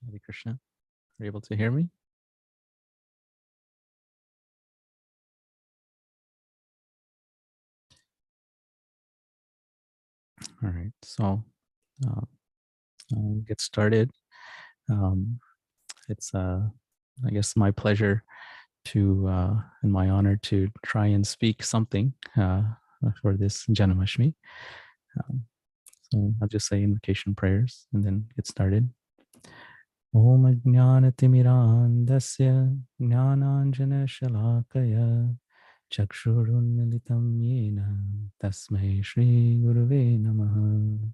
Hare Krishna. Are you able to hear me? All right, so I'll get started. It's, I guess, my pleasure to, and my honor to try and speak something for this Janmastami. So I'll just say invocation prayers and then get started. Om Ajnanatimirandasya Jnananjana Shalakaya Chakshurunmilitam Yena Tasmai Shri Guruve Namaha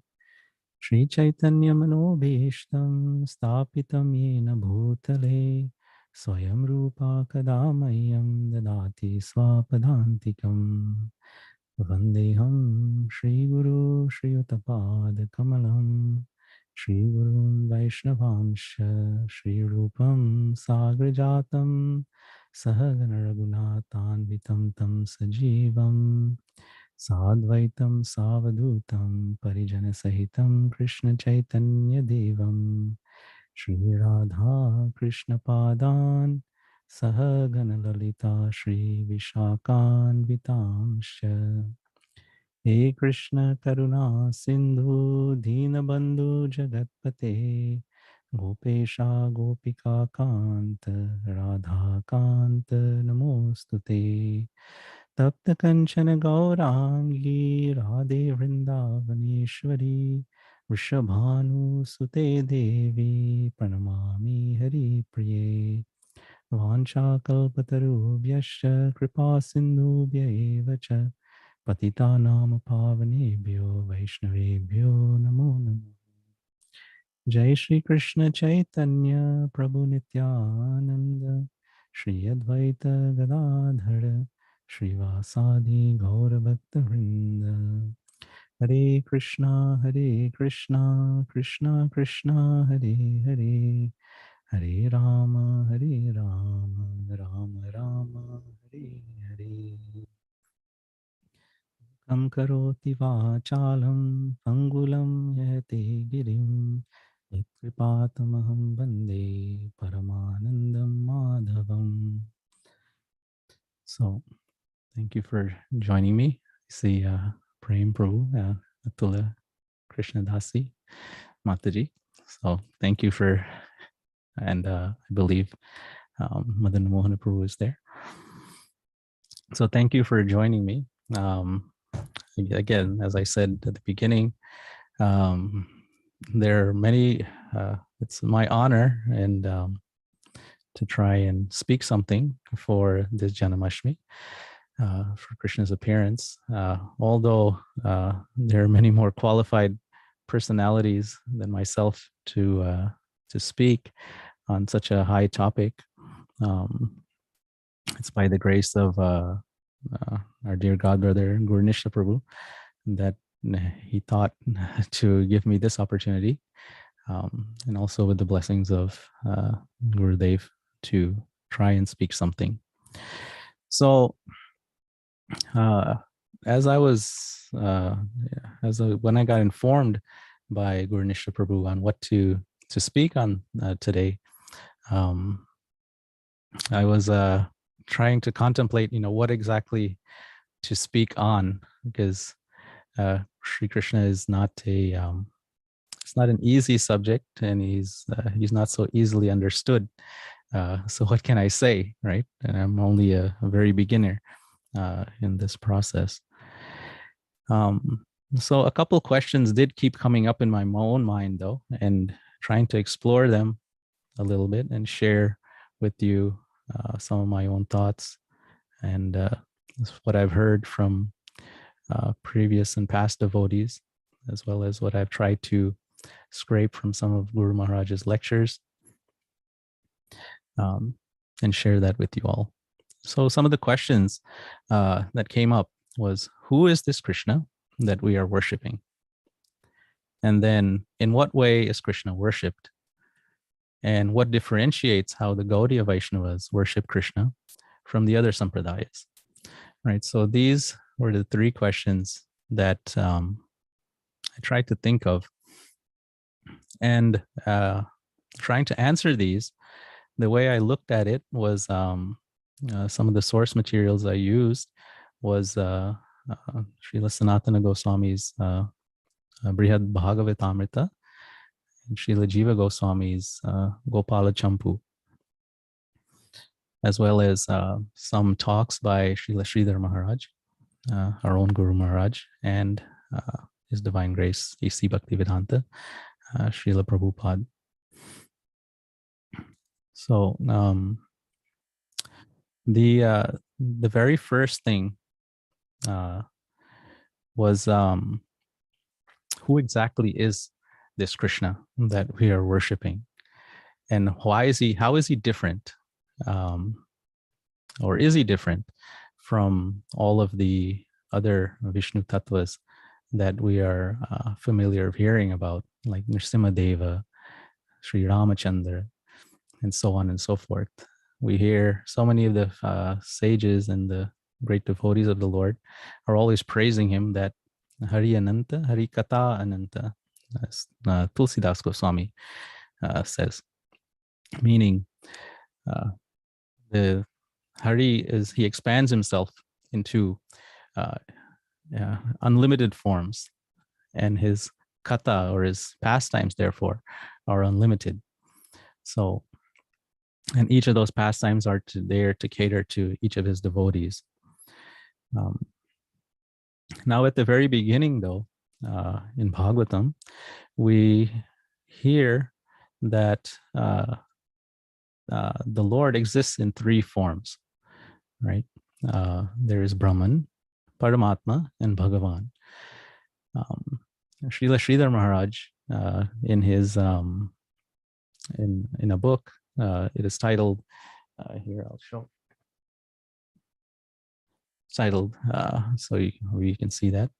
Shri Chaitanya Manobhishtam Stapitam Yena Bhutale Swayam Rupa Kadamayam Dadati Swapadantikam Vandeham Shri Guru Shri Utapad Kamalam Shri Gurun Vaishnavamsha Shri Rupam Sagrajatam Sahagana Raghunathanvitam Tam Sajivam Sadvaitam Savadutam Parijana Sahitam Krishna Chaitanya Devam Shri Radha Krishna Padan Sahagana Lalita Shri Vishakhan Vitamsha He Krishna Karuna Sindhu Deenabandhu Jagatpate Gopesha Gopika Kanta Radha Kanta Namostute Tapta Kanchana Gaurangi Radhe Vrindavaneshwari Vrishabhanu Sute Devi Pranamami Hari Priye Vancha Kalpatarubhyascha Kripa Sindhubhya eva cha Patitanam Pavanebhyo Vaishnavebhyo Namo Namo Jai Shri Krishna Chaitanya Prabhu Nityananda Shri Advaita Gadadhara Shri Vasadi Gaura Bhakta Vrinda Hare Krishna Krishna Krishna Hare Hare Hare Rama Rama Rama Hare Hare Kam karoti vachalam angulam yate girim Yatkripātamaham bande paramanandam madhavam. So, thank you for joining me. I see Prem Prabhu, Atula Krishna Dasi, Mataji. So, thank you for, and I believe Madan Mohan Prabhu is there. So, thank you for joining me. Again, as I said at the beginning, there are many, it's my honor and to try and speak something for this Janmastami, for Krishna's appearance. Although there are many more qualified personalities than myself to speak on such a high topic. It's by the grace of our dear godbrother Gurnishna Prabhu that he thought to give me this opportunity, and also with the blessings of Gurudev to try and speak something. So as I was, when I got informed by Gurnishna Prabhu on what to speak on today, I was trying to contemplate, what exactly to speak on, because Sri Krishna is not it's not an easy subject, and he's not so easily understood. So what can I say, right? And I'm only a very beginner in this process. So a couple questions did keep coming up in my own mind, though, and trying to explore them a little bit and share with you some of my own thoughts and what I've heard from previous and past devotees, as well as what I've tried to scrape from some of Guru Maharaja's lectures, and share that with you all. So some of the questions that came up was, who is this Krishna that we are worshiping? And then, in what way is Krishna worshipped? And what differentiates how the Gaudiya Vaishnavas worship Krishna from the other sampradayas? Right. So these were the three questions that I tried to think of. And trying to answer these, the way I looked at it was some of the source materials I used was Srila Sanatana Goswami's Brihad Bhagavatamrita and Srila Jiva Goswami's Gopala Champu, as well as some talks by Srila Sridhar Maharaj, our own Guru Maharaj, and His Divine Grace, A.C. Bhaktivedanta, Srila Prabhupada. So the very first thing was who exactly is this Krishna that we are worshiping, and how is he different, or is he different from all of the other Vishnu tattvas that we are familiar of hearing about, like Nrsimhadeva, Sri Ramachandra, and so on and so forth. We hear so many of the sages and the great devotees of the Lord are always praising him, that Hari Ananta, Hari Kata Ananta, as Tulsidas Goswami says, meaning the Hari he expands himself into unlimited forms, and his kata, or his pastimes, therefore, are unlimited. So, and each of those pastimes are there to cater to each of his devotees. Now, at the very beginning, though, in Bhagavatam, we hear that the Lord exists in three forms, right? There is Brahman, Paramatma, and Bhagavan. Srila Sridhar Maharaj, in his in a book, it is titled, here I'll show, titled, so you can see that.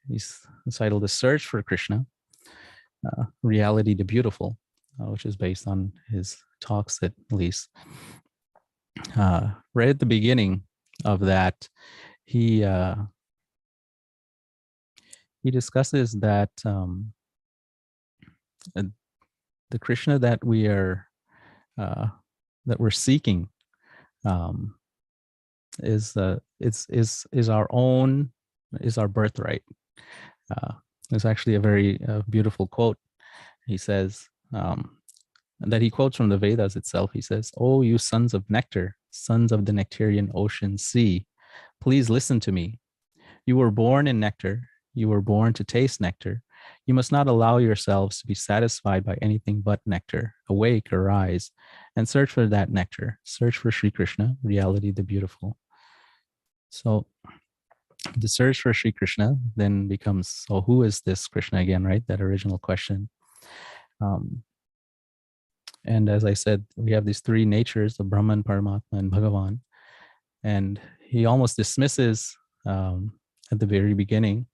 He's titled The Search for Krishna, Reality the Beautiful, which is based on his talks at least. Right at the beginning of that, he discusses that the Krishna that we are we're seeking is our own, is our birthright. There's actually a very beautiful quote. He says that he quotes from the Vedas itself. He says, "Oh, you sons of nectar, sons of the nectarian ocean sea, please listen to me. You were born in nectar. You were born to taste nectar. You must not allow yourselves to be satisfied by anything but nectar. Awake, arise, and search for that nectar. Search for Sri Krishna, reality the beautiful." So the search for Sri Krishna then becomes, so who is this Krishna again, right? That original question. And as I said, we have these three natures, the Brahman, Paramatma, and Bhagavan. And he almost dismisses at the very beginning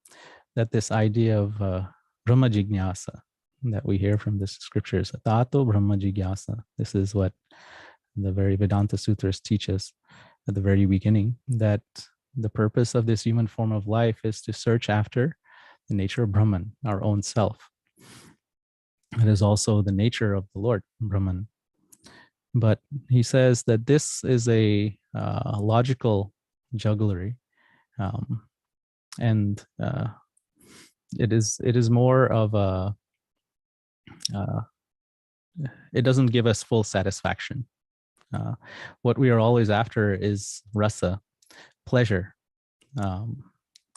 that this idea of Brahma Jignasa that we hear from the scriptures, Tato Brahma Jignasa. This is what the very Vedanta Sutras teach us at the very beginning, that the purpose of this human form of life is to search after the nature of Brahman, our own self. It is also the nature of the Lord, Brahman. But he says that this is a logical jugglery, and it is more of a, it doesn't give us full satisfaction. What we are always after is rasa, pleasure,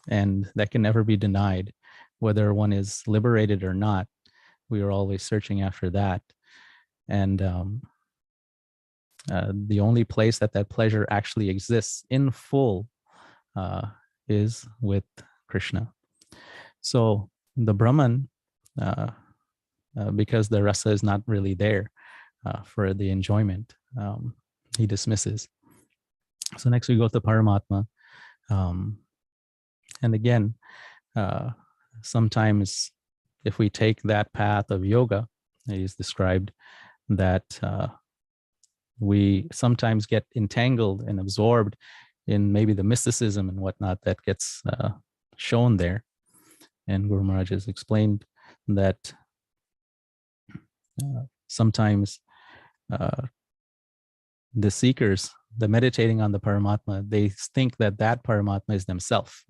and that can never be denied, whether one is liberated or not. We are always searching after that, and the only place that pleasure actually exists in full is with Krishna. So the Brahman, because the rasa is not really there for the enjoyment, he dismisses. So next we go to Paramatma. And again, sometimes if we take that path of yoga, it is described that we sometimes get entangled and absorbed in maybe the mysticism and whatnot that gets shown there. And Guru Maharaj has explained that Sometimes the seekers, the meditating on the Paramatma, they think that that Paramatma is themselves.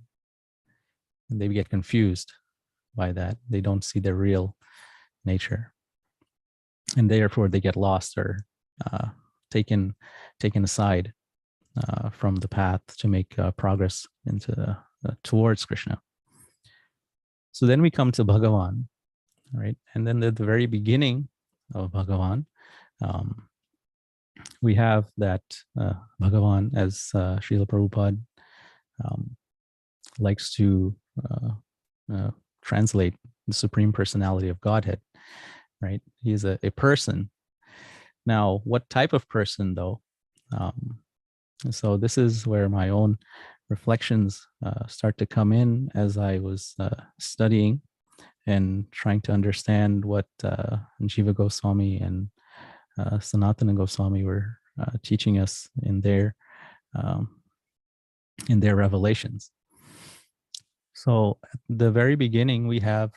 And they get confused by that. They don't see their real nature. And therefore they get lost or taken aside from the path to make progress into towards Krishna. So then we come to Bhagavan, right? And then at the very beginning of Bhagavan, we have that Bhagavan, as Srila Prabhupada likes to translate, the Supreme Personality of Godhead, right? He is a person. Now, what type of person, though? So this is where my own reflections start to come in as I was studying and trying to understand what Jiva Goswami and Sanatana Goswami were teaching us in their revelations. So at the very beginning, we have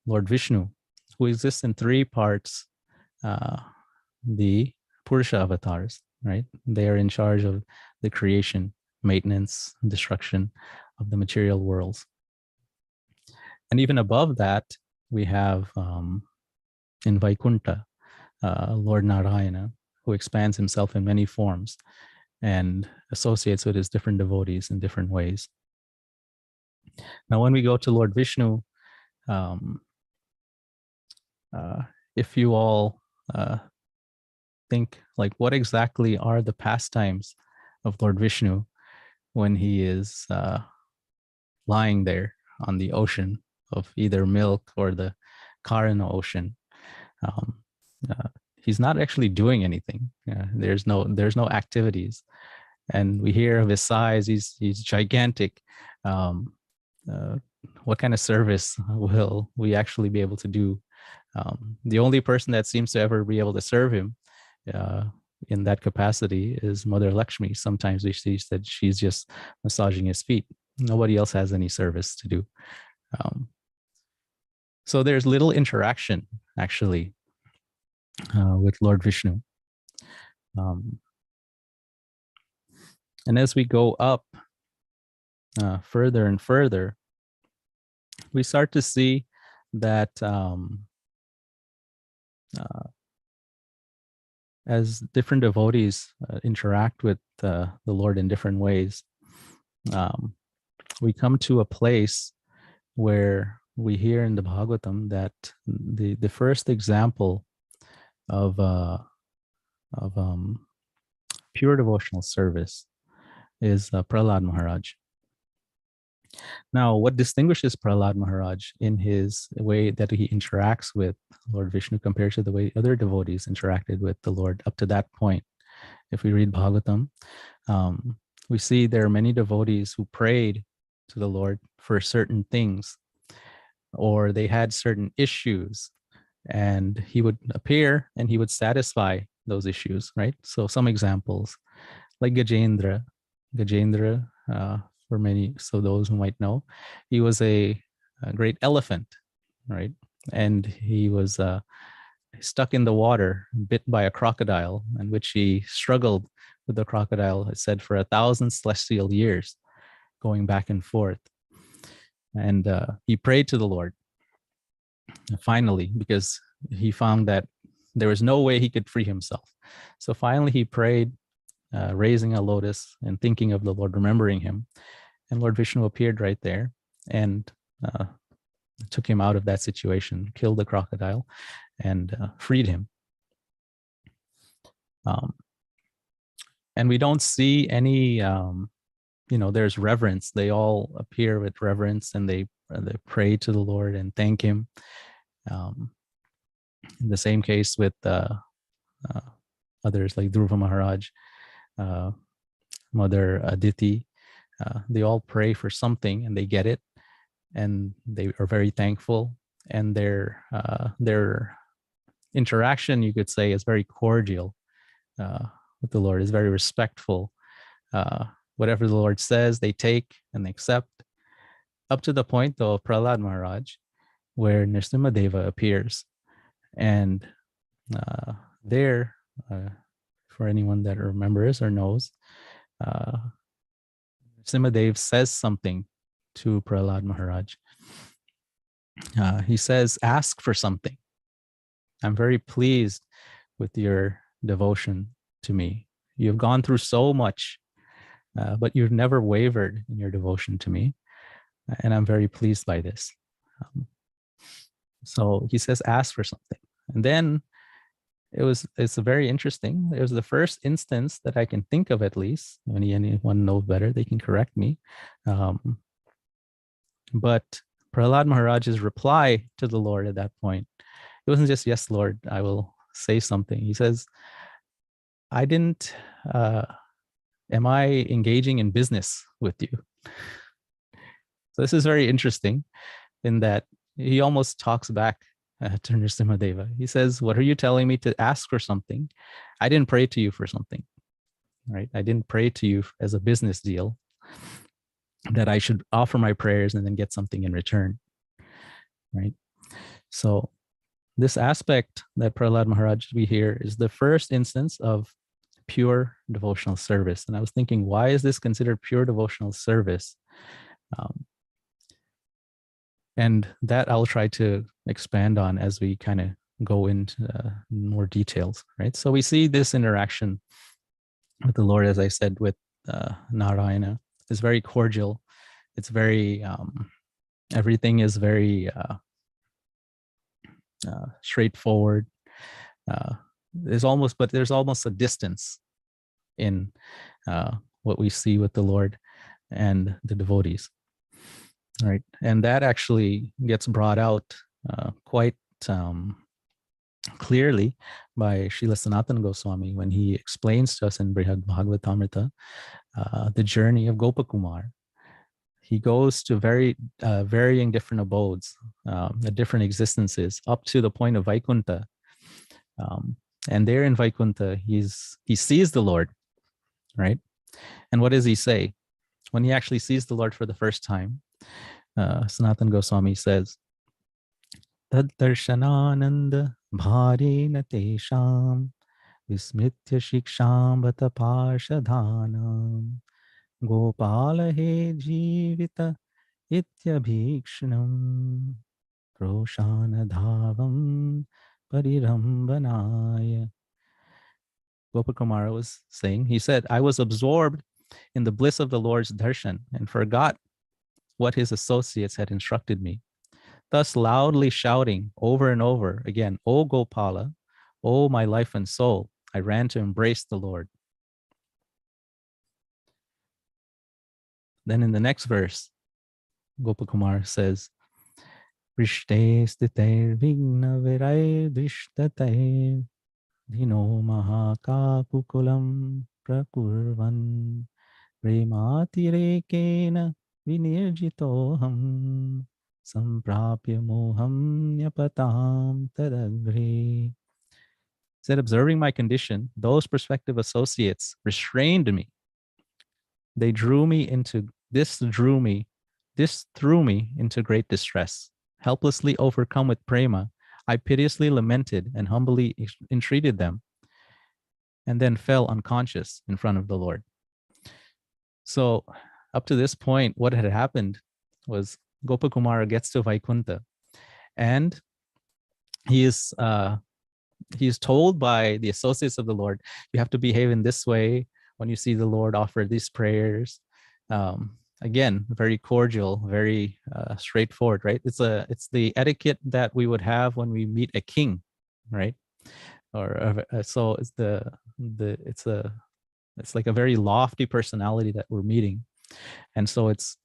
Lord Vishnu, who exists in three parts, the Purusha avatars, right? They are in charge of the creation, maintenance, destruction of the material worlds. And even above that, we have in Vaikuntha, Lord Narayana, who expands himself in many forms and associates with his different devotees in different ways. Now, when we go to Lord Vishnu, if you all think, like, what exactly are the pastimes of Lord Vishnu when he is lying there on the ocean of either milk or the Karana ocean? He's not actually doing anything. There's no activities, and we hear of his size. He's gigantic. What kind of service will we actually be able to do? The only person that seems to ever be able to serve him in that capacity is Mother Lakshmi. Sometimes we see that she's just massaging his feet. Nobody else has any service to do. So there's little interaction actually with Lord Vishnu. And as we go up further and further, we start to see that as different devotees interact with the Lord in different ways, we come to a place where we hear in the Bhagavatam that the first example of pure devotional service is Prahlad Maharaj. Now, what distinguishes Prahlad Maharaj in his way that he interacts with Lord Vishnu compared to the way other devotees interacted with the Lord up to that point? If we read Bhagavatam, we see there are many devotees who prayed to the Lord for certain things, or they had certain issues, and he would appear and he would satisfy those issues, right? So some examples, like Gajendra, for many, so those who might know, he was a great elephant, right? And he was stuck in the water, bit by a crocodile, in which he struggled with the crocodile, it said, for 1,000 celestial years, going back and forth. And he prayed to the Lord, finally, because he found that there was no way he could free himself. So finally he prayed, raising a lotus and thinking of the Lord, remembering him. And Lord Vishnu appeared right there and took him out of that situation, killed the crocodile, and freed him. And we don't see any, there's reverence. They all appear with reverence, and they pray to the Lord and thank him. In the same case with others like Duruva Maharaj, Mother Aditi, they all pray for something and they get it, and they are very thankful. And their interaction, you could say, is very cordial with the Lord, is very respectful. Whatever the Lord says, they take and they accept, up to the point, though, of Prahlad Maharaj, where Nrsimhadeva appears. And there, for anyone that remembers or knows, Simhadev says something to Prahlad Maharaj. He says, ask for something. I'm very pleased with your devotion to me. You've gone through so much, but you've never wavered in your devotion to me. And I'm very pleased by this. So he says, ask for something. And then it's very interesting. It was the first instance that I can think of, at least. When anyone knows better, they can correct me. But Prahlad Maharaj's reply to the Lord at that point, it wasn't just, yes, Lord, I will say something. He says, I didn't, am I engaging in business with you? So this is very interesting in that he almost talks back to Nrsimhadeva. He says, what are you telling me to ask for something? I didn't pray to you for something, right? I didn't pray to you as a business deal that I should offer my prayers and then get something in return, right? So this aspect that Prahlad Maharaj we hear is the first instance of pure devotional service. And I was thinking, why is this considered pure devotional service? And that I'll try to expand on as we kind of go into more details, right? So we see this interaction with the Lord, as I said, with Narayana. It's very cordial. It's very, everything is very straightforward. There's almost a distance in what we see with the Lord and the devotees. Right, and that actually gets brought out quite clearly by Srila Sanatana Goswami when he explains to us in Brihad Bhagavatamrita the journey of Gopakumar. He goes to very varying different abodes, different existences, up to the point of Vaikuntha. And there in Vaikuntha, he sees the Lord, right? And what does he say? When he actually sees the Lord for the first time, Sanatana Goswami says, Tad darshanananda bharena tesham vismritya shiksham vata parshadhanam gopala he jivita ityabhikshnam proshana dhavam parirambanaya. Gopakumara was saying, he said, I was absorbed in the bliss of the Lord's darshan and forgot what his associates had instructed me, thus loudly shouting over and over again, O Gopala, O my life and soul, I ran to embrace the Lord. Then in the next verse, Gopakumar says, Rishte stiter vigna viray drishtater dino mahakapukulam prakurvan prematirekena vinirjitoham samprapya moham nyapatam tadagre. Said, observing my condition, those prospective associates restrained me. They threw me into great distress. Helplessly overcome with prema, I piteously lamented and humbly entreated them, and then fell unconscious in front of the Lord. So up to this point, what had happened was Gopakumara gets to Vaikuntha, and he is told by the associates of the Lord, you have to behave in this way when you see the Lord offer these prayers. Again, very cordial, very straightforward, right? It's the etiquette that we would have when we meet a king, right? Or so it's like a very lofty personality that we're meeting, and so it's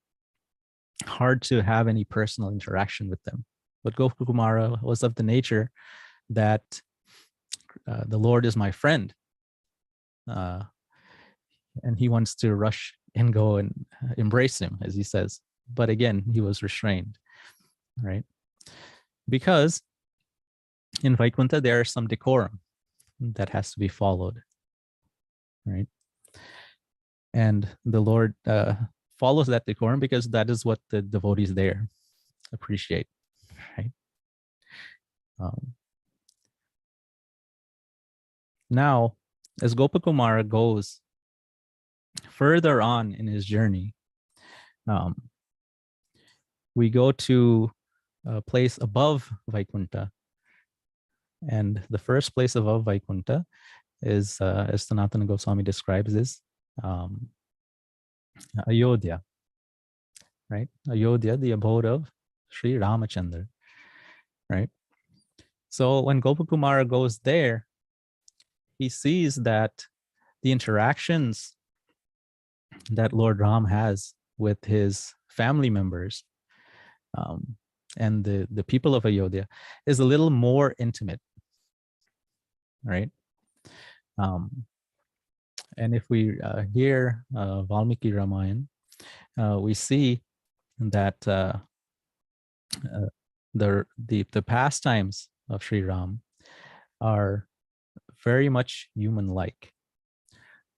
hard to have any personal interaction with them. But Gopakumara was of the nature that the Lord is my friend, and he wants to rush and go and embrace him, as he says. But again, he was restrained, right? Because in Vaikuntha, there is some decorum that has to be followed, right? And the Lord follows that decorum because that is what the devotees there appreciate, right? Now, as Gopakumara goes further on in his journey, we go to a place above Vaikunta. And the first place above Vaikunta is, as Sanatana Goswami describes, is Ayodhya, right? Ayodhya, the abode of Sri Ramachandra, right? So when Gopakumara goes there, he sees that the interactions that Lord Ram has with his family members and the people of Ayodhya is a little more intimate, right? And if we hear Valmiki Ramayana, we see that the pastimes of Sri Ram are very much human-like.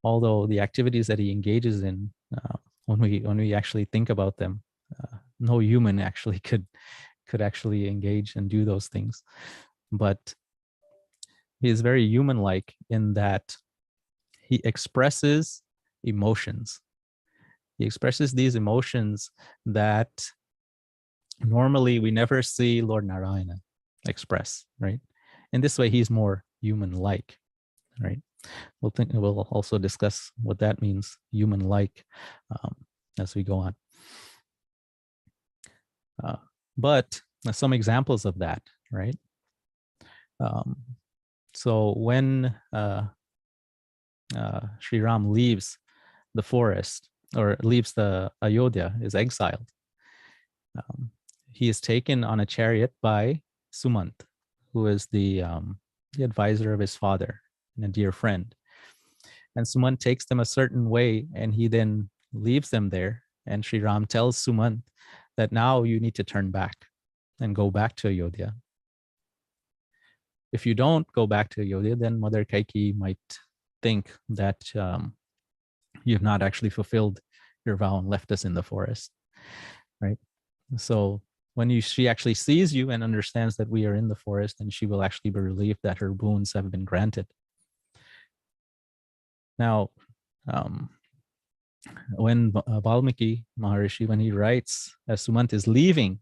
Although the activities that he engages in, when we actually think about them, no human actually could actually engage and do those things. But he is very human-like in that he expresses emotions. He expresses these emotions that normally we never see Lord Narayana express, right? In this way, he's more human-like, right? We'll also discuss what that means, human-like, as we go on. But some examples of that, right? So when Sri Ram leaves the forest, or leaves the Ayodhya, is exiled, he is taken on a chariot by Sumant, who is the advisor of his father and a dear friend. And Sumant takes them a certain way, and he then leaves them there. And Sri Ram tells Sumant that now you need to turn back and go back to Ayodhya. If you don't go back to Ayodhya, then Mother Kaikeyi might think that you've not actually fulfilled your vow and left us in the forest, right? So when she actually sees you and understands that we are in the forest, then she will actually be relieved that her boons have been granted. Now, when Valmiki Maharishi, when he writes, as Sumant is leaving,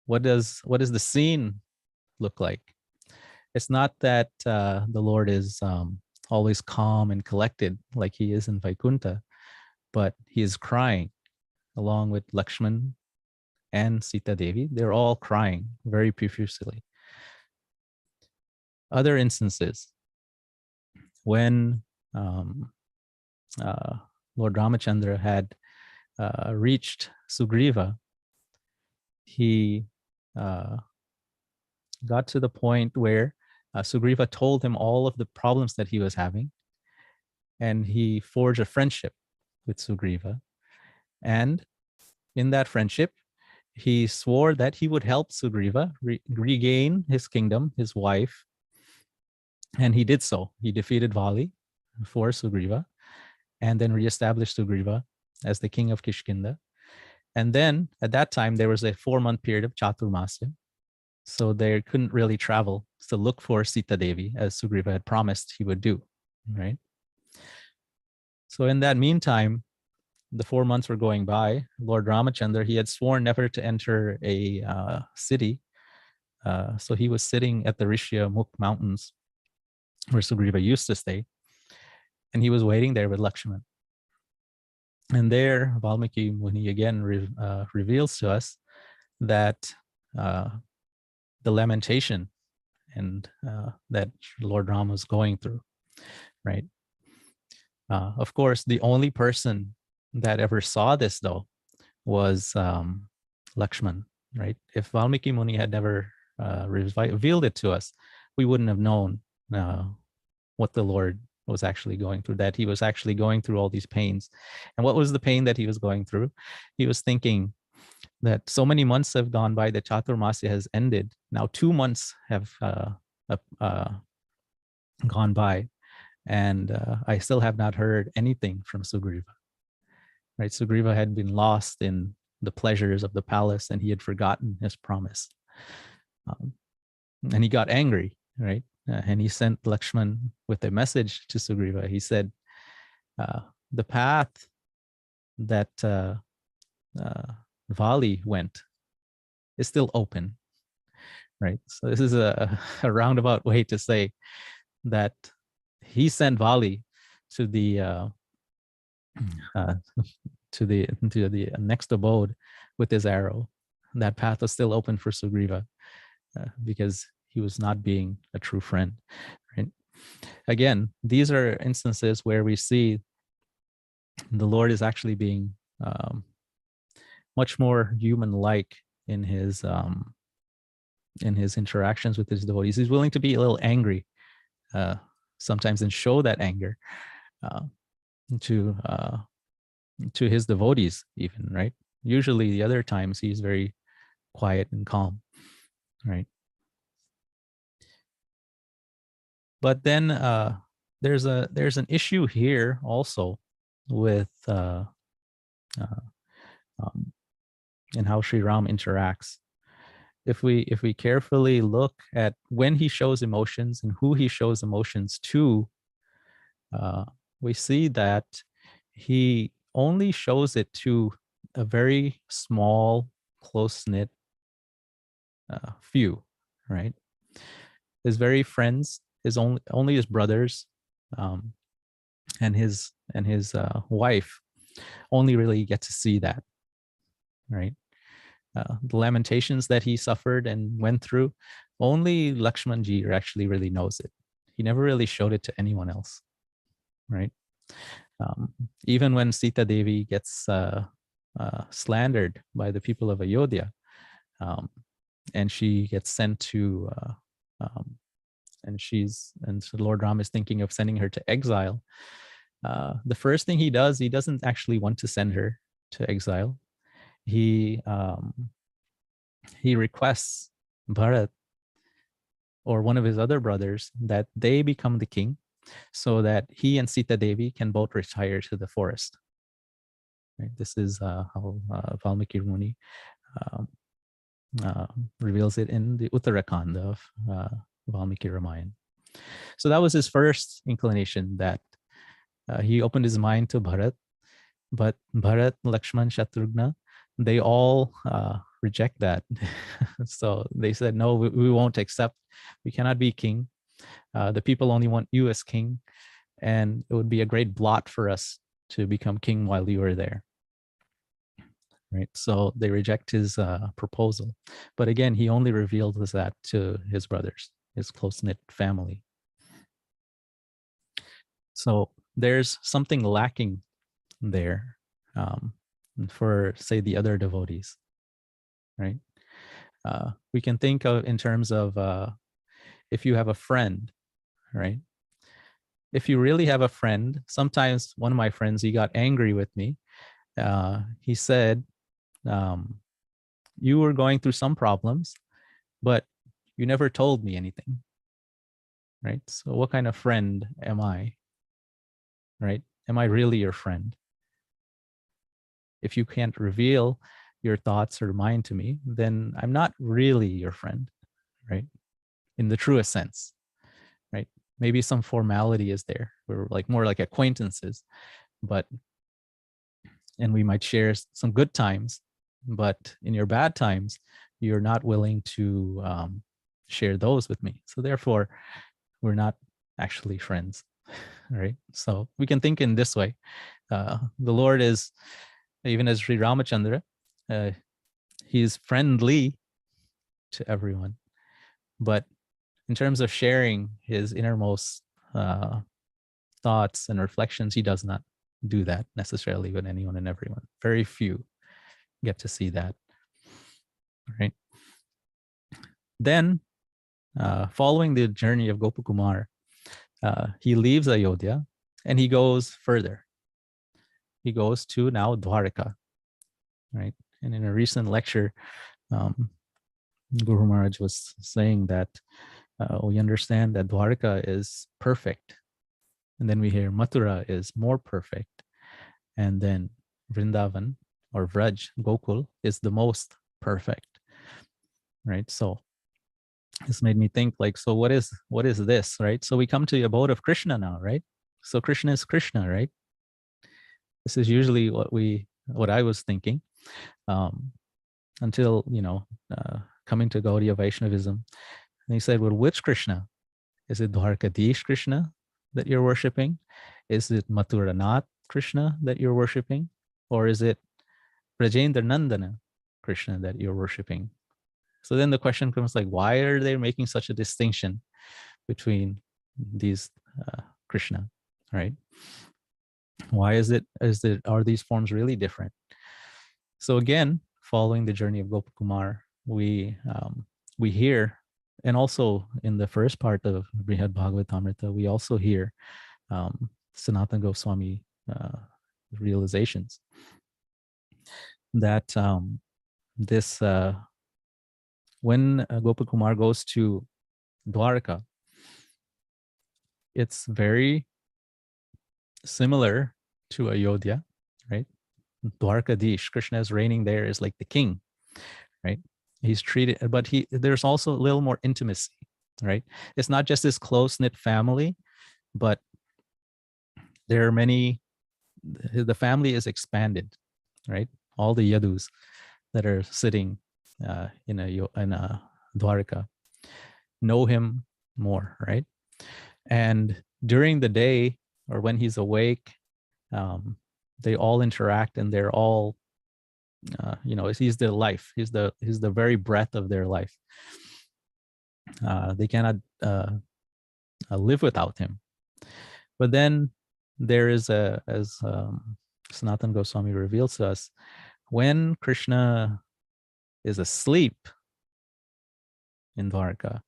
what does the scene look like? It's not that the Lord is always calm and collected like he is in Vaikunta, but he is crying along with Lakshman and Sita Devi. They're all crying very profusely. Other instances, when Lord Ramachandra had reached Sugriva, he got to the point where Sugriva told him all of the problems that he was having, and he forged a friendship with Sugriva. And in that friendship, he swore that he would help Sugriva regain his kingdom, his wife, and he did so. He defeated Vali for Sugriva, and then reestablished Sugriva as the king of Kishkinda. And then at that time, there was a 4-month period of Chaturmasya. So they couldn't really travel to look for Sita Devi, as Sugriva had promised he would do, right? So in that meantime, the 4 months were going by. Lord Ramachandra, he had sworn never to enter a city. So he was sitting at the Rishya Mukh mountains where Sugriva used to stay. And he was waiting there with Lakshman. And there, Valmiki Muni again reveals to us that the lamentation and that Lord Ram was going through, right? Of course, the only person that ever saw this, though, was Lakshman, right? If Valmiki Muni had never revealed it to us, we wouldn't have known what the Lord was actually going through, that he was actually going through all these pains. And what was the pain that he was going through? He was thinking that so many months have gone by, the Chaturmasya has ended. Now 2 months have gone by, and I still have not heard anything from Sugriva. Right? Sugriva had been lost in the pleasures of the palace, and he had forgotten his promise. And he got angry, right? and he sent Lakshman with a message to Sugriva. He said, the path that Vali went is still open, right? So this is a roundabout way to say that he sent Vali to the to the next abode with his arrow. That path was still open for Sugriva because he was not being a true friend, right? Again, these are instances where we see the Lord is actually being much more human-like in his interactions with his devotees. He's willing to be a little angry sometimes and show that anger to his devotees, even, right? Usually, the other times he's very quiet and calm, right? But then there's an issue here also with in how Sri Ram interacts. If we carefully look at when he shows emotions and who he shows emotions to, we see that he only shows it to a very small, close-knit few, right? His very friends, his only his brothers, and his wife only really get to see that, right? The lamentations that he suffered and went through, only Lakshmanji actually really knows it. He never really showed it to anyone else, right? Even when Sita Devi gets slandered by the people of Ayodhya, and she gets sent to, and so Lord Ram is thinking of sending her to exile. The first thing he does, he doesn't actually want to send her to exile. He requests Bharat or one of his other brothers that they become the king, so that he and Sita Devi can both retire to the forest. Right? This is how Valmiki Muni reveals it in the Uttarakand of Valmiki Ramayana. So that was his first inclination, that he opened his mind to Bharat, but Bharat, Lakshman, Shatrughna, they all reject that. So they said, no, we won't accept. We cannot be king. The people only want you as king, and it would be a great blot for us to become king while you are there. Right? So they reject his proposal. But again, he only revealed that to his brothers, his close-knit family. So there's something lacking there for, say, the other devotees, right? We can think of in terms of if you have a friend, right? If you really have a friend, sometimes one of my friends, he got angry with me. He said, you were going through some problems, but you never told me anything, right? So what kind of friend am I, right? Am I really your friend? If you can't reveal your thoughts or mind to me, then I'm not really your friend, right? In the truest sense, right? Maybe some formality is there. We're like more like acquaintances, and we might share some good times, but in your bad times, you're not willing to share those with me. So therefore, we're not actually friends, right? So we can think in this way. The Lord is, even as Sri Ramachandra, he's friendly to everyone, but in terms of sharing his innermost thoughts and reflections, he does not do that necessarily with anyone and everyone. Very few get to see that, right? Then, following the journey of Gopakumar, he leaves Ayodhya and he goes further. He goes to now Dwarka, right? And in a recent lecture, Guru Maharaj was saying that we understand that Dwarka is perfect. And then we hear Mathura is more perfect. And then Vrindavan or Vraj, Gokul, is the most perfect, right? So this made me think like, so what is this, right? So we come to the abode of Krishna now, right? So Krishna is Krishna, right? This is usually what I was thinking, until coming to Gaudiya Vaishnavism. And he said, well, which Krishna? Is it Dwarkadish Krishna that you're worshiping? Is it Mathuranath Krishna that you're worshiping? Or is it Brajendra Nandana Krishna that you're worshiping? So then the question comes like, why are they making such a distinction between these Krishna, right? Why are these forms really different? So again, following the journey of Gopakumar, we hear, and also in the first part of Brihad Bhagavatamrita, we also hear Sanatana Goswami realizations that this when Gopakumar goes to Dwarka, it's very similar to Ayodhya, right? Dwarkadish, Krishna is reigning there, is like the king, right? He's treated, but there's also a little more intimacy, right? It's not just this close-knit family, but there are many, the family is expanded, right? All the yadus that are sitting in a Dwarka know him more, right? And during the day, or when he's awake, they all interact, and they're all, he's their life. He's the very breath of their life. They cannot live without him. But then there is as Sanatana Goswami reveals to us, when Krishna is asleep in Dwarka,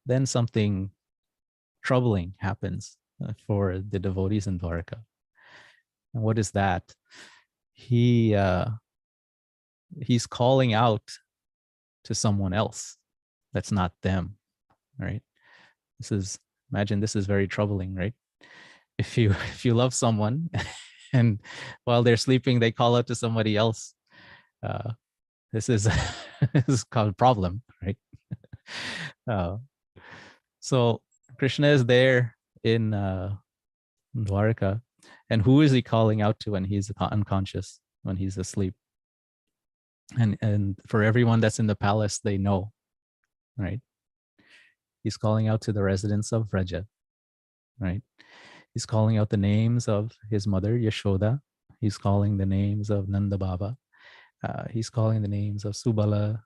then something troubling happens for the devotees in Dwarka. And what is that? He's calling out to someone else that's not them, right? Imagine this is very troubling, right? If you love someone and while they're sleeping they call out to somebody else, this is this is called problem, right? So Krishna is there in Dwarka, and who is he calling out to when he's unconscious, when he's asleep? And for everyone that's in the palace, they know, right? He's calling out to the residents of Vraja, right? He's calling out the names of his mother, Yashoda. He's calling the names of Nanda Baba. He's calling the names of Subala,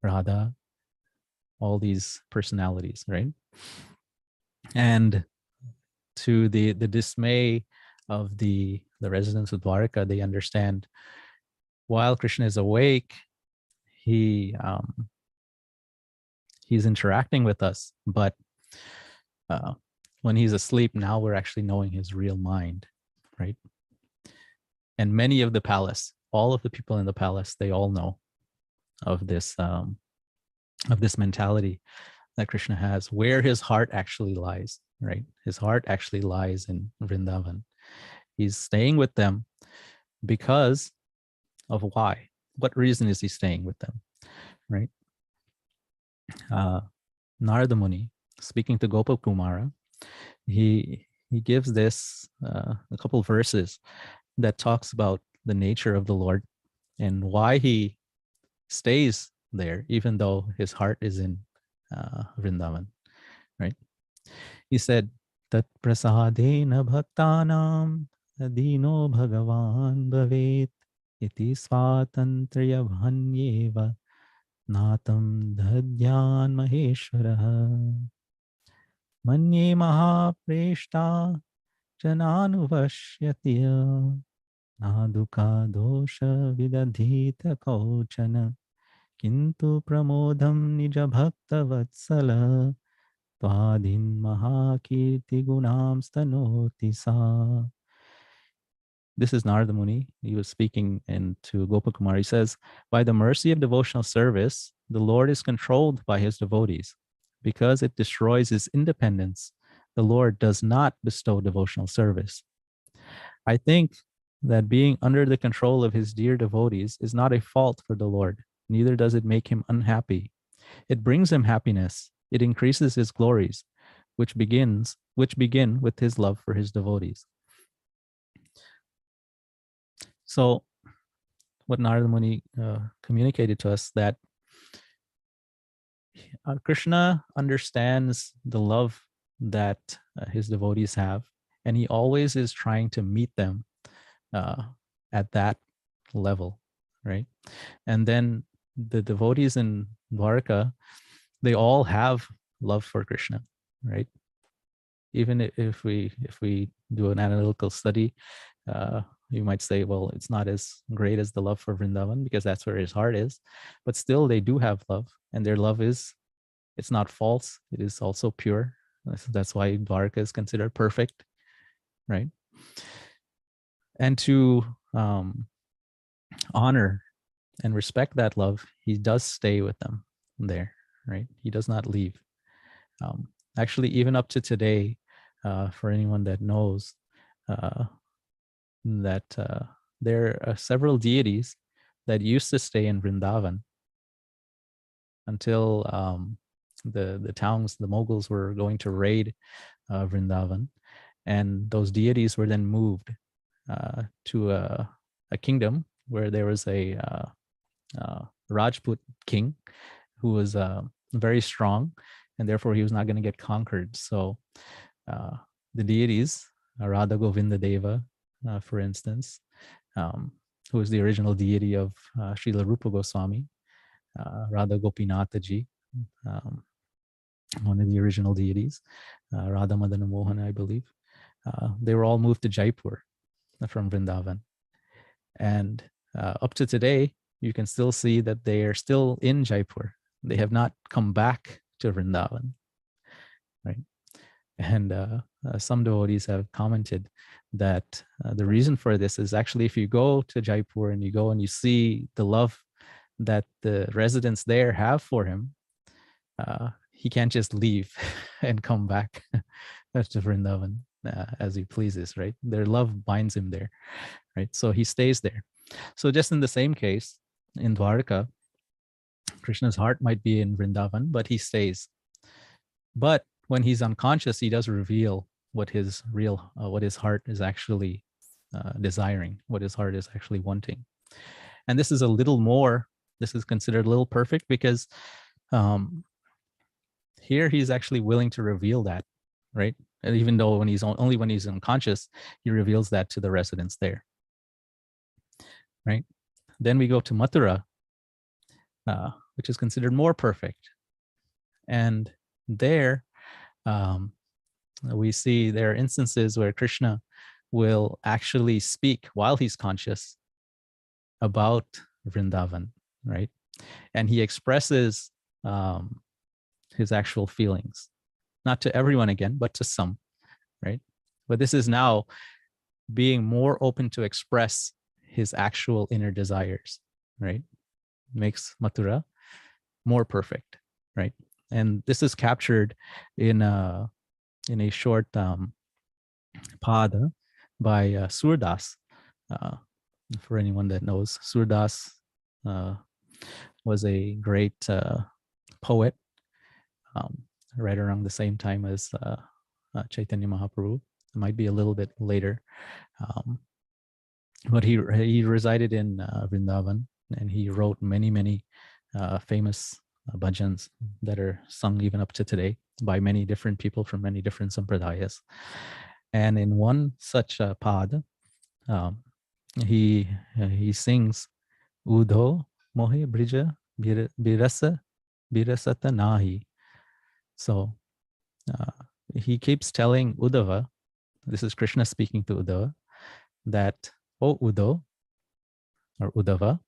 Radha, all these personalities, right? And to the dismay of the residents of Dwarka, they understand while Krishna is awake, he's interacting with us, but when he's asleep, now we're actually knowing his real mind, right? And many of the palace, all of the people in the palace, they all know of this mentality that Krishna has, where his heart actually lies, right? His heart actually lies in Vrindavan. He's staying with them because of why? What reason is he staying with them, right? Narada Muni, speaking to Gopakumara, he gives this a couple verses that talks about the nature of the Lord and why he stays there, even though his heart is in Vrindavan, right? He said, Tat prasadena bhaktanam adino bhagavan bhavet iti swatantriya bhanyeva natam dhadyan maheshwaraha manye mahapreshta jananuvashyatiya naduka dosha vidadhita kauchana kintu pramodham nija bhakta vatsala twadin mahakirti gunam stanoti sa. This is Narada Muni. He was speaking to Gopakumar. He says, by the mercy of devotional service, the Lord is controlled by his devotees. Because it destroys his independence, the Lord does not bestow devotional service. I think that being under the control of his dear devotees is not a fault for the Lord, neither does it make him unhappy. It brings him happiness. It increases his glories, which begin with his love for his devotees. So what Narada Muni communicated to us, that Krishna understands the love that his devotees have, and he always is trying to meet them at that level, right? And then the devotees in Dwarka, they all have love for Krishna, right? Even if we do an analytical study, you might say, well, it's not as great as the love for Vrindavan because that's where his heart is, but still they do have love, and their love it's not false. It is also pure. That's why Dwarka is considered perfect, right? And to honor and respect that love, he does stay with them there, right? He does not leave. Actually, even up to today, for anyone that knows, that there are several deities that used to stay in Vrindavan until the towns, the Mughals, were going to raid Vrindavan, and those deities were then moved to a kingdom where there was a Rajput king who was very strong, and therefore he was not going to get conquered. So the deities, Radha Govinda Deva, for instance, who is the original deity of Srila Rupa Goswami, Radha Gopinathaji, one of the original deities, Radha Madana Mohan, I believe. They were all moved to Jaipur from Vrindavan. And up to today, you can still see that they are still in Jaipur. They have not come back to Vrindavan, right? And some devotees have commented that the reason for this is actually, if you go to Jaipur and you go and you see the love that the residents there have for him, he can't just leave and come back to Vrindavan as he pleases, right? Their love binds him there, right? So he stays there. So just in the same case, in Dwarka, Krishna's heart might be in Vrindavan, but he stays. But when he's unconscious, he does reveal what his heart is actually desiring, what his heart is actually wanting. And this is this is considered a little perfect because here he's actually willing to reveal that, right? And even though when he's unconscious, he reveals that to the residents there, right? Then we go to Mathura, which is considered more perfect. And there we see there are instances where Krishna will actually speak while he's conscious about Vrindavan, right? And he expresses his actual feelings, not to everyone again, but to some, right? But this is now being more open to express his actual inner desires, right? Makes Mathura more perfect, right? And this is captured in a short pada by Surdas. For anyone that knows, Surdas was a great poet right around the same time as Chaitanya Mahaprabhu. It might be a little bit later, but he resided in Vrindavan, and he wrote many famous bhajans that are sung even up to today by many different people from many different sampradayas. And in one such pad, he sings Udho Mohe Brija Birasa Birasata Nahi. So he keeps telling Uddhava, this is Krishna speaking to Uddhava, that, oh Uddho, or Uddhava,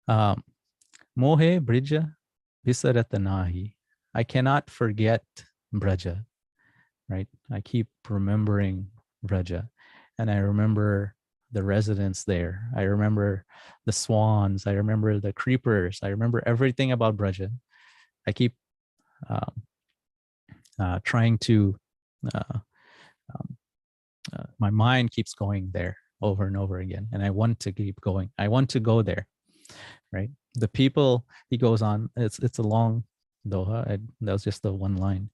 Mohe Brija Visarata Nahi. I cannot forget Braja, right? I keep remembering Braja, and I remember the residents there. I remember the swans. I remember the creepers. I remember everything about Braja. I keep trying to, my mind keeps going there over and over again, and I want to keep going. I want to go there, right? The people, he goes on, it's a long Doha. That was just the one line.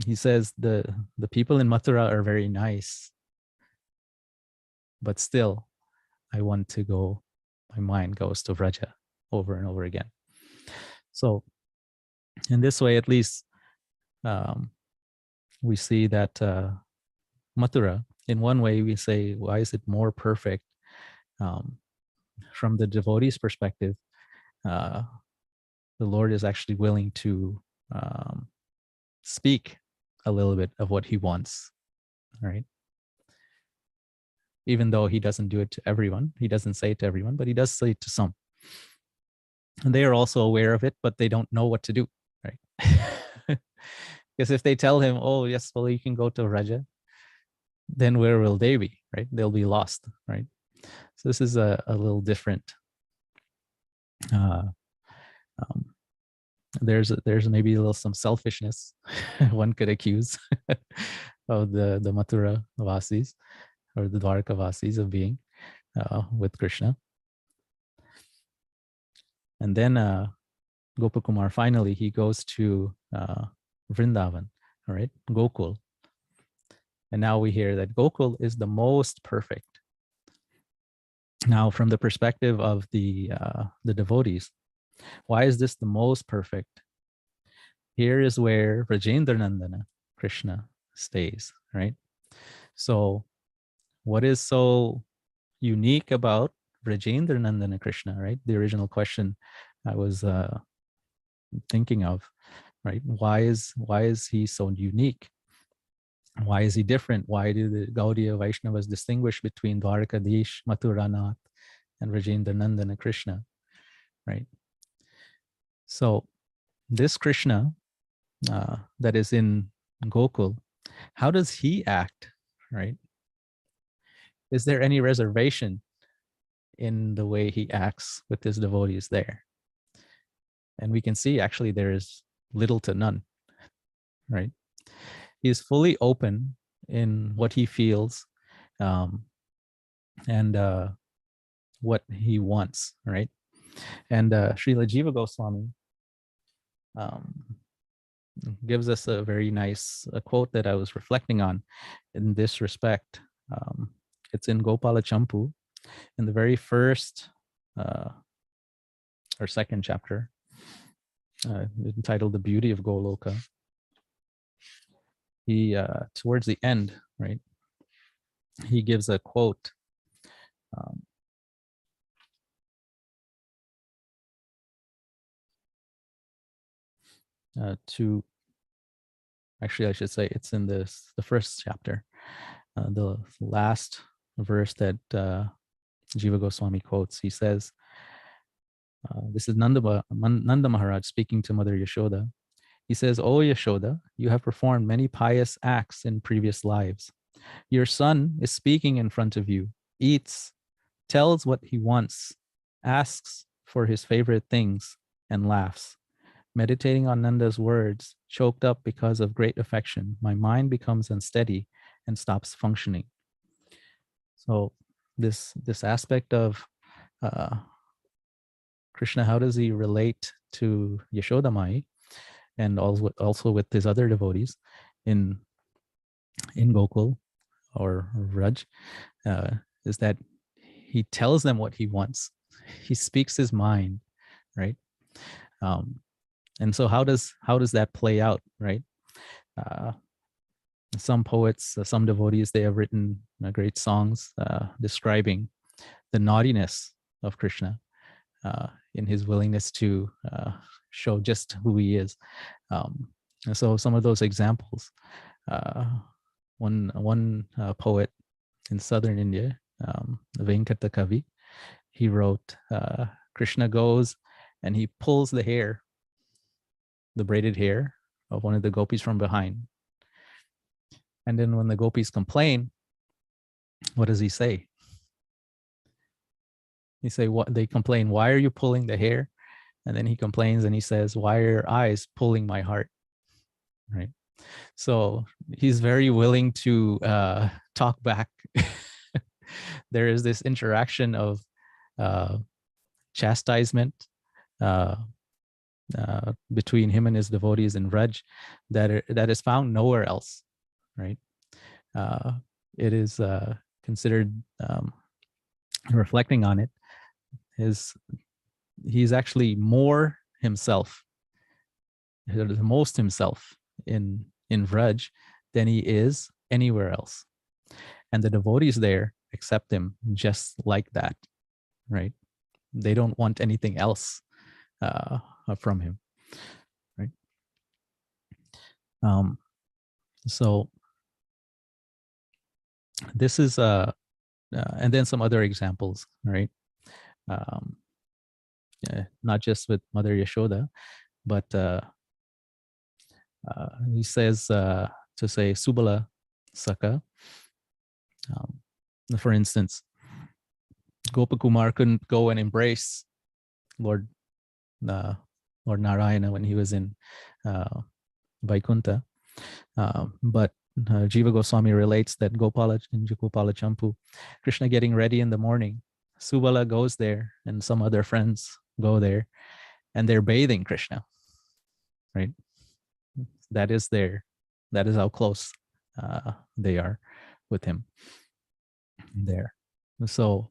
He says the people in Mathura are very nice, but still, I want to go. My mind goes to Vraja over and over again. So, in this way, at least, we see that Mathura, in one way, we say, why is it more perfect? From the devotee's perspective, the Lord is actually willing to speak a little bit of what he wants, right? Even though he doesn't do it to everyone, he doesn't say it to everyone, but he does say it to some. And they are also aware of it, but they don't know what to do, right? Because if they tell him, oh, yes, well, you can go to Raja, then where will they be, right? They'll be lost, right? So this is a little different. There's maybe a little some selfishness one could accuse of the Mathura Vasis or the Dwarka Vasis of being with Krishna. And then Gopakumar, finally, he goes to Vrindavan, all right, Gokul. And now we hear that Gokul is the most perfect. Now, from the perspective of the devotees, why is this the most perfect? Here is where Rajendra Nandana Krishna stays, right? So what is so unique about Rajendra Nandana Krishna, right? The original question I was thinking of, right? Why is he so unique? Why is he different? Why do the Gaudiya Vaishnavas distinguish between Dwarkadish, Mathuranath, and Rajendra Nandana Krishna, right? So this Krishna that is in Gokul, how does he act, right? Is there any reservation in the way he acts with his devotees there? And we can see actually there is little to none, right? He is fully open in what he feels and what he wants, right? And Srila Jiva Goswami gives us a very nice quote that I was reflecting on in this respect. It's in Gopala Champu in the very first or second chapter, entitled The Beauty of Goloka. He, towards the end, right, he gives a quote to, actually I should say it's in the first chapter, the last verse that Jiva Goswami quotes. He says, this is Nanda Maharaj speaking to Mother Yashoda. He says, "O Yashoda, you have performed many pious acts in previous lives. Your son is speaking in front of you, eats, tells what he wants, asks for his favorite things, and laughs. Meditating on Nanda's words, choked up because of great affection, my mind becomes unsteady and stops functioning." So this aspect of Krishna, how does he relate to Yashoda Mai and also with his other devotees in Gokul or Vraj, is that he tells them what he wants. He speaks his mind, right? And so how does that play out, right? Some poets, some devotees, they have written great songs describing the naughtiness of Krishna in his willingness to show just who he is. And so some of those examples, one poet in southern India, Venkata Kavi, he wrote, Krishna goes and he pulls the hair, the braided hair of one of the gopis from behind. And then when the gopis complain, what does he say? He say, what they complain, why are you pulling the hair? And then he complains and he says, why are your eyes pulling my heart? Right. So he's very willing to talk back. There is this interaction of chastisement, between him and his devotees in Vraj that is found nowhere else, right? It is considered, reflecting on it, he's actually more himself, the most himself in Vraj than he is anywhere else. And the devotees there accept him just like that, right? They don't want anything else from him, right? So this is and then some other examples, right? Not just with Mother Yashoda, but he says to say Subala Saka. For instance, Gopakumar couldn't go and embrace Lord Narayana when he was in Vaikuntha, but Jiva Goswami relates that Gopala in Gopala Champu, Krishna getting ready in the morning, Subala goes there and some other friends go there and they're bathing Krishna, right? That is how close they are with him there. So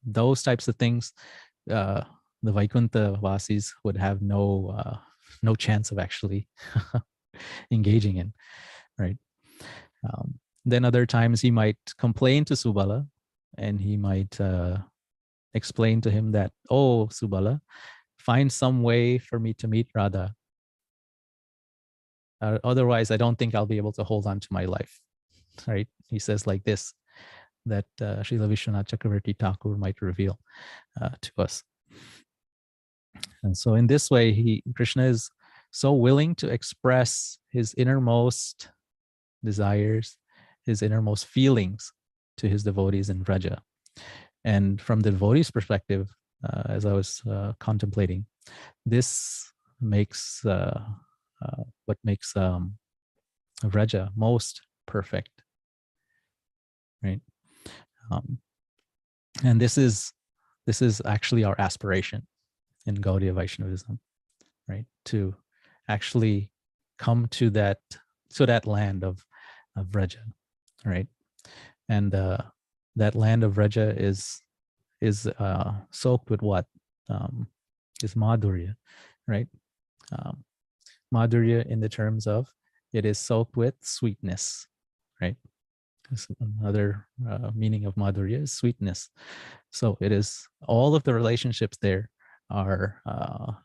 those types of things, the Vaikuntha Vasis would have no chance of actually engaging in, right? Then other times he might complain to Subala, and he might explain to him that, oh, Subala, find some way for me to meet Radha. Otherwise, I don't think I'll be able to hold on to my life, right? He says like this, that Srila Vishwanath Chakravarti Thakur might reveal to us. And so in this way, Krishna is so willing to express his innermost desires, his innermost feelings to his devotees in Vraja. And from the devotee's perspective, as I was contemplating, this makes what makes Vraja most perfect, right? And this is actually our aspiration in Gaudiya Vaishnavism, right? To actually come to that land of Vraja, right? And that land of Vraja is soaked with what? Is Madhurya, right? Madhurya in the terms of it is soaked with sweetness, right? Another meaning of Madhurya is sweetness. So it is, all of the relationships there are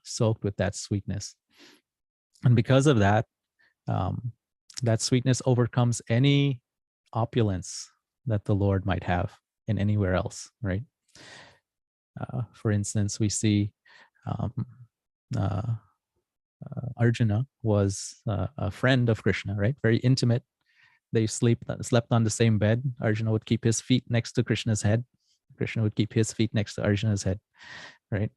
soaked with that sweetness. And because of that, that sweetness overcomes any opulence that the Lord might have in anywhere else, right? For instance, we see Arjuna was a friend of Krishna, right? Very intimate. They slept on the same bed. Arjuna would keep his feet next to Krishna's head. Krishna would keep his feet next to Arjuna's head, right?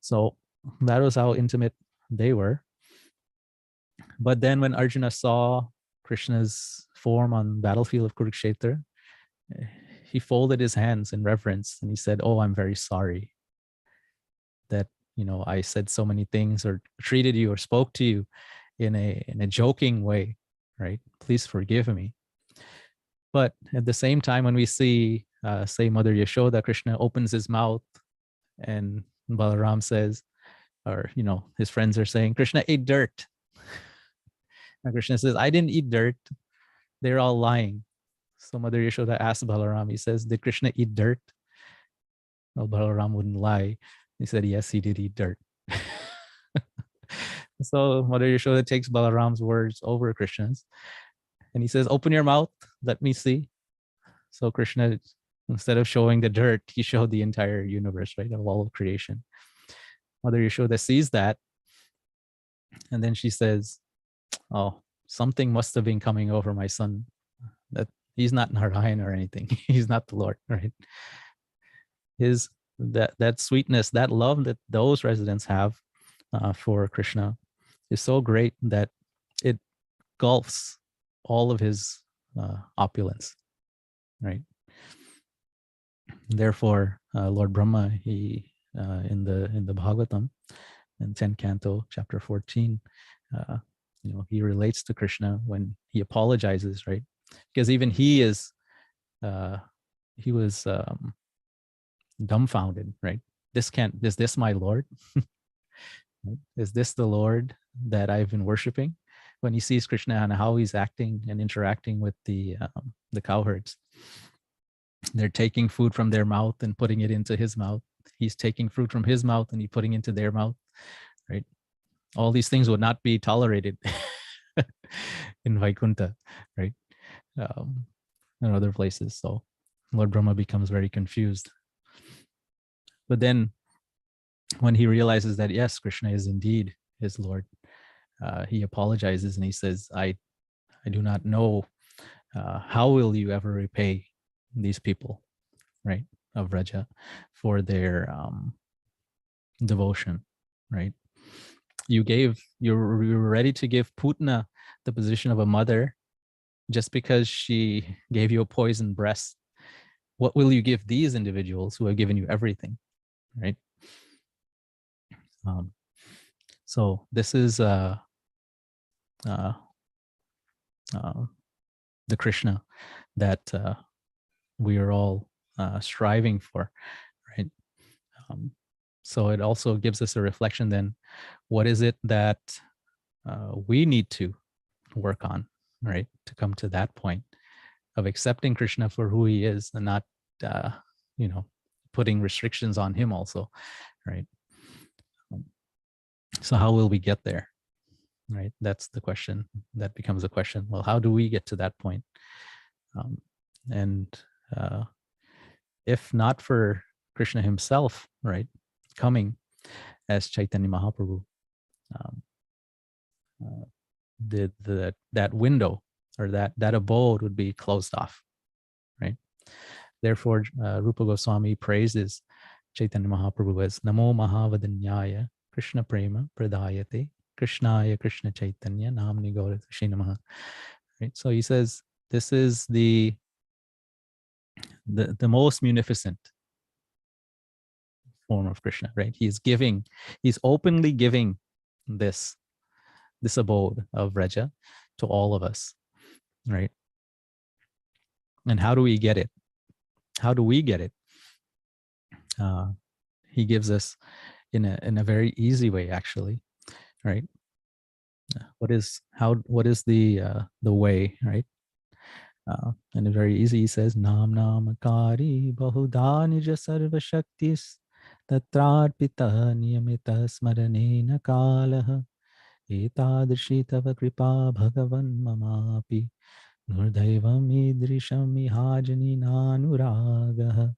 So that was how intimate they were. But then when Arjuna saw Krishna's form on battlefield of Kurukshetra, he folded his hands in reverence and he said, oh, I'm very sorry that, I said so many things or treated you or spoke to you in a joking way, right? Please forgive me. But at the same time, when we see, say, Mother Yashoda, Krishna opens his mouth and Balaram says, or, his friends are saying, Krishna ate dirt. And Krishna says, I didn't eat dirt. They're all lying. So Mother Yashoda asked Balaram, he says, did Krishna eat dirt? Well, Balaram wouldn't lie. He said, yes, he did eat dirt. So Mother Yashoda takes Balaram's words over Krishna's. And he says, open your mouth, let me see. So Krishna, instead of showing the dirt, he showed the entire universe, right? Of all of creation. Mother Yashoda sees that. And then she says, oh, something must have been coming over my son. That he's not Narayan or anything. He's not the Lord, right? That sweetness, that love that those residents have for Krishna is so great that it gulfs all of his opulence, right? Therefore, Lord Brahma, he in the Bhagavatam, in 10th canto, chapter 14, he relates to Krishna when he apologizes, right? Because even he was dumbfounded, right? Is this my Lord? Is this the Lord that I've been worshiping? When he sees Krishna and how he's acting and interacting with the cowherds, they're taking food from their mouth and putting it into his mouth. He's taking fruit from his mouth and he's putting into their mouth, right? All these things would not be tolerated in Vaikuntha, right? In other places. So Lord Brahma becomes very confused. But then when he realizes that, yes, Krishna is indeed his Lord, he apologizes and he says, I do not know, how will you ever repay these people, right, of Raja for their devotion, right? You're ready to give Putna the position of a mother just because she gave you a poisoned breast. What will you give these individuals who have given you everything, right? So this is the Krishna that we are all striving for, right? So it also gives us a reflection then, what is it that we need to work on, right, to come to that point of accepting Krishna for who he is and not, putting restrictions on him also, right? So how will we get there, right? That's the question. That becomes a question. Well, how do we get to that point? And if not for Krishna himself, right, coming as Chaitanya Mahaprabhu, that window or that abode would be closed off, right? Therefore, Rupa Goswami praises Chaitanya Mahaprabhu as Namo Mahavadanyaya Krishna Prema Pradayate Krishnaya Krishna Chaitanya Namni Gauratushi Namaha. Right? So he says this is the most munificent form of Krishna, right? He's openly giving this abode of Raja to all of us, right? And how do we get it? How do we get it? He gives us in a very easy way, actually, right? What is the way, right? And it's very easy. He says, Nam Namakari Bahuda Nija Sarva Shaktis Tatrarpita Niyamita Smaranena Kalaha Etadrishi Tava Kripa Bhagavan Mamapi Nurdaivam Idrisham Ihajani Nanuragaha.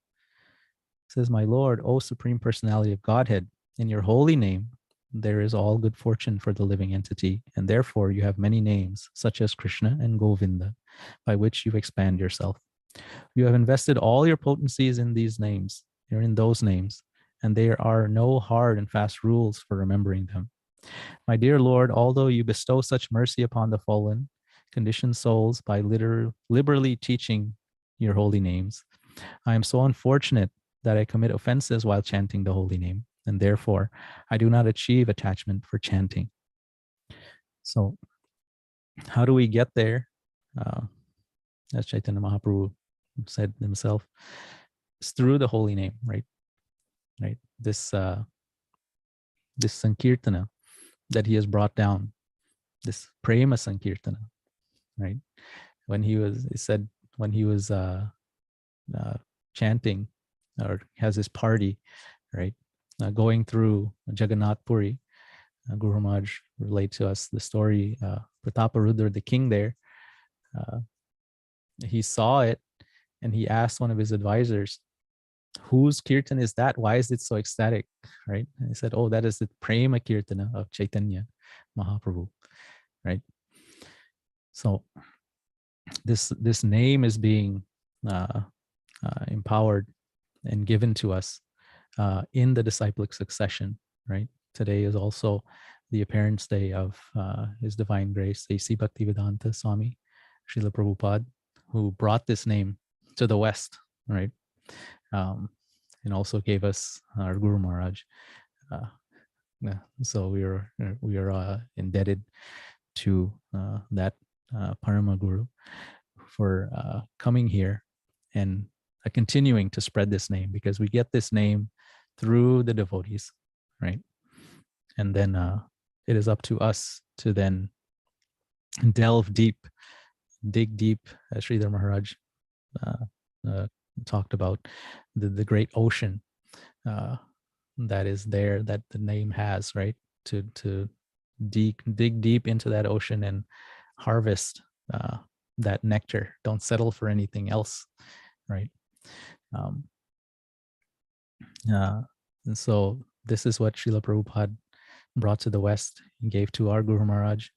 Says, my Lord, O Supreme Personality of Godhead, in your holy name there is all good fortune for the living entity, and therefore you have many names, such as Krishna and Govinda, by which you expand yourself. You have invested all your potencies in these names, or in those names, and there are no hard and fast rules for remembering them. My dear Lord, although you bestow such mercy upon the fallen, conditioned souls by liberally teaching your holy names, I am so unfortunate that I commit offenses while chanting the holy name, and therefore I do not achieve attachment for chanting. So how do we get there? As Chaitanya Mahaprabhu said himself, it's through the holy name, right? This Sankirtana that he has brought down, this Prema Sankirtana, right? When he was chanting or has his party, right? Going through Jagannath Puri, Guru Maharaj relate to us the story, Prataparudra, the king there, he saw it and he asked one of his advisors, whose kirtan is that? Why is it so ecstatic, right? And he said, oh, that is the Prema Kirtana of Chaitanya Mahaprabhu, right? So this name is being empowered and given to us in the disciplic succession, right? Today is also the appearance day of His Divine Grace, A.C. Bhaktivedanta Swami, Srila Prabhupada, who brought this name to the West, right? And also gave us our Guru Maharaj So we are indebted to that Parama Guru for coming here and continuing to spread this name, because we get this name through the devotees, right? And then it is up to us to then delve deep, dig deep, as Sridhar Maharaj talked about, the great ocean that is there, that the name has, right? To dig deep into that ocean and harvest that nectar. Don't settle for anything else, right? And so this is what Srila Prabhupada brought to the West and gave to our Guru Maharaj.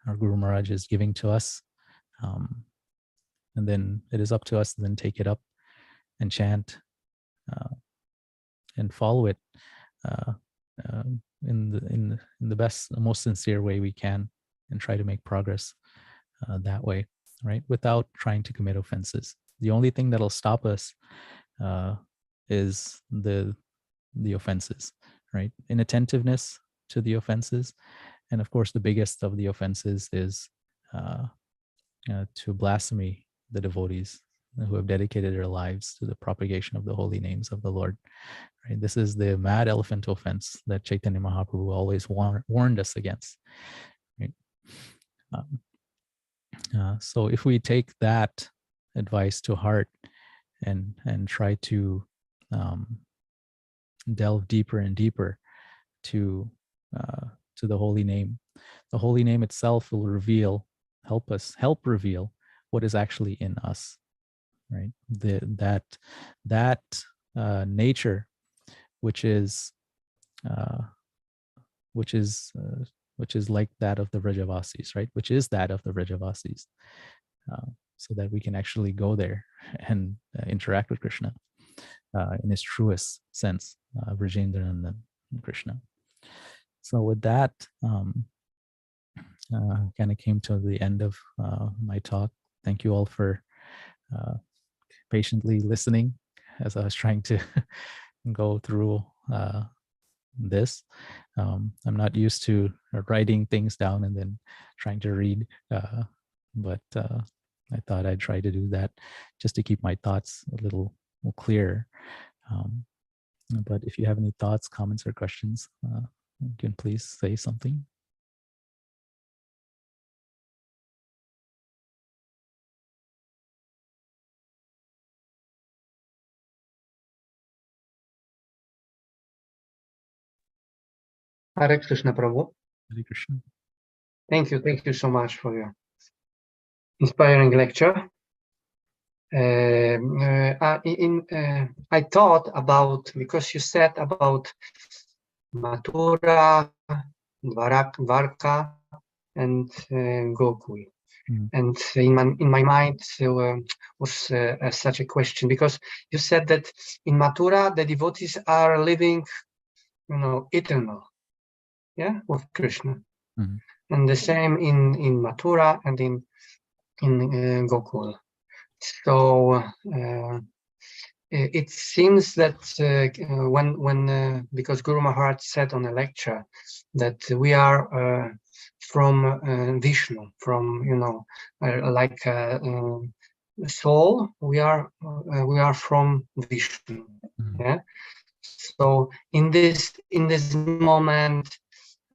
Our Guru Maharaj is giving to us. And then it is up to us to then take it up and chant and follow it in the best, most sincere way we can, and try to make progress that way, right? Without trying to commit offenses. The only thing that'll stop us is the offenses, right? Inattentiveness to the offenses. And of course, the biggest of the offenses is to blasphemy the devotees who have dedicated their lives to the propagation of the holy names of the Lord. Right? This is the mad elephant offense that Chaitanya Mahaprabhu always warned us against. Right? So if we take that advice to heart and try to delve deeper and deeper to the holy name itself will help reveal what is actually in us, right? That nature which is like that of the Vrajavasis, right? Which is that of the Vrajavasis, so that we can actually go there and interact with Krishna in his truest sense, Vrajendran and Krishna. So with that, kind of came to the end of my talk. Thank you all for patiently listening as I was trying to go through this. I'm not used to writing things down and then trying to read, but I thought I'd try to do that just to keep my thoughts a little more clear. But if you have any thoughts, comments, or questions, you can please say something. Hare Krishna, Prabhu. Hare Krishna. Thank you so much for your inspiring lecture. I thought about, because you said about Mathura, Dwarka, and Gokul. And in my mind was such a question, because you said that in Mathura the devotees are living, eternal, with Krishna, and the same in Mathura and in Gokul. So it seems that when because Guru Maharaj said on a lecture that we are from Vishnu, from like soul, we are from Vishnu. Yeah. So in this moment,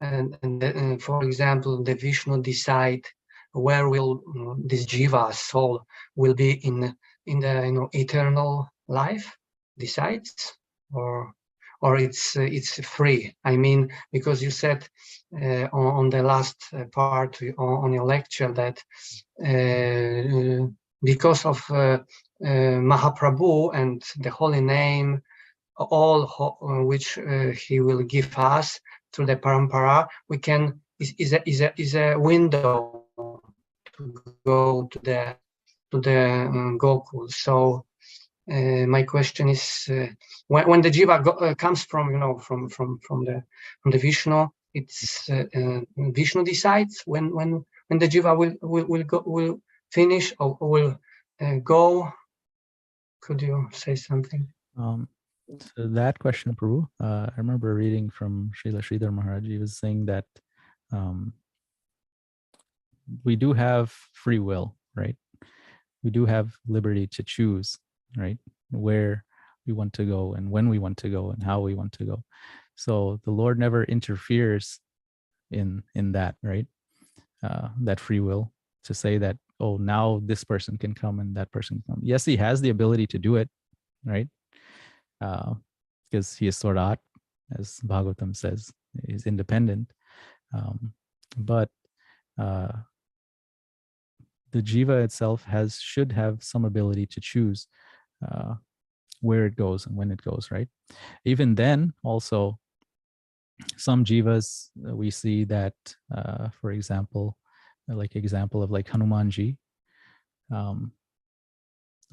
and for example, the Vishnu decide where will this jiva soul will be in the eternal life, decides, or it's free. I mean, because you said on the last part on your lecture that because of Mahaprabhu and the holy name, all which he will give us through the parampara, we can is a window to go to the Gokul. So my question is, when the jiva comes from the Vishnu, it's Vishnu decides when the jiva will finish or will go. Could you say something? To that question, Prabhu, I remember reading from Srila Sridhar Maharaj. He was saying that we do have free will, right? We do have liberty to choose, right? Where we want to go and when we want to go and how we want to go. So the Lord never interferes in that, right? That free will to say that, oh, now this person can come and that person can come. Yes, he has the ability to do it, right? Because he is Swarat, as Bhagavatam says, he's independent. But the jiva itself should have some ability to choose where it goes and when it goes, right? Even then, also, some jivas we see that, for example, example of like Hanumanji,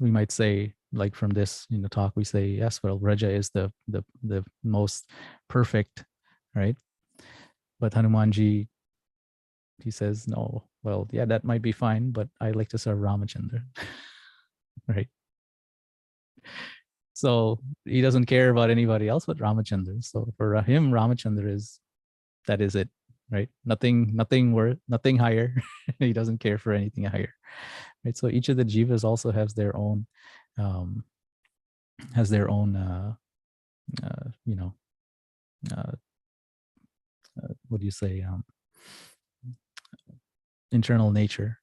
we might say, like from this talk, we say, yes, well, Raja is the most perfect, right? But Hanumanji, he says, no, well, yeah, that might be fine, but I like to serve Ramachandra, right? So he doesn't care about anybody else but Ramachandra. So for him, Ramachandra is it, right? Nothing higher. He doesn't care for anything higher, right? So each of the jivas also has their own, what do you say? Internal nature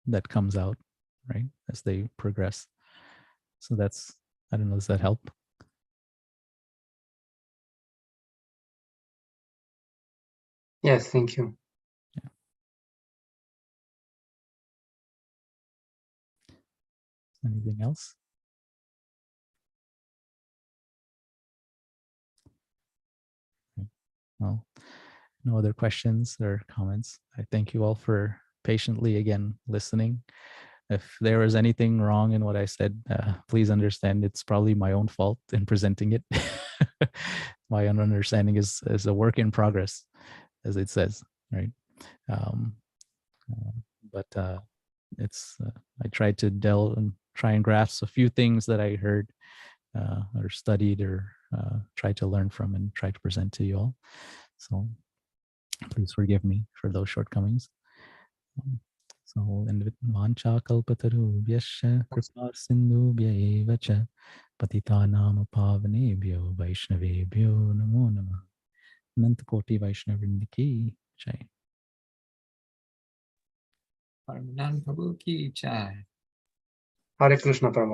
that comes out, right, as they progress. So that's, I don't know, does that help? Yes, thank you. Yeah. Anything else? Well, no other questions or comments. I thank you all for patiently again listening. If there was anything wrong in what I said, please understand it's probably my own fault in presenting it. My own understanding is a work in progress, as it says, right? But it's I tried to delve and try and grasp a few things that I heard or studied or tried to learn from and try to present to you all. So please forgive me for those shortcomings. So, and with Vancha Kalpatarubhyascha Kripa Sindhubhya Evacha Patitanam Pavanebhyo Vaishnavebhyo Namo Namah. Nantakoti Vaishnavindiki Jai. Parmanand Prabhu ki jai. Hare Krishna, Parmanand.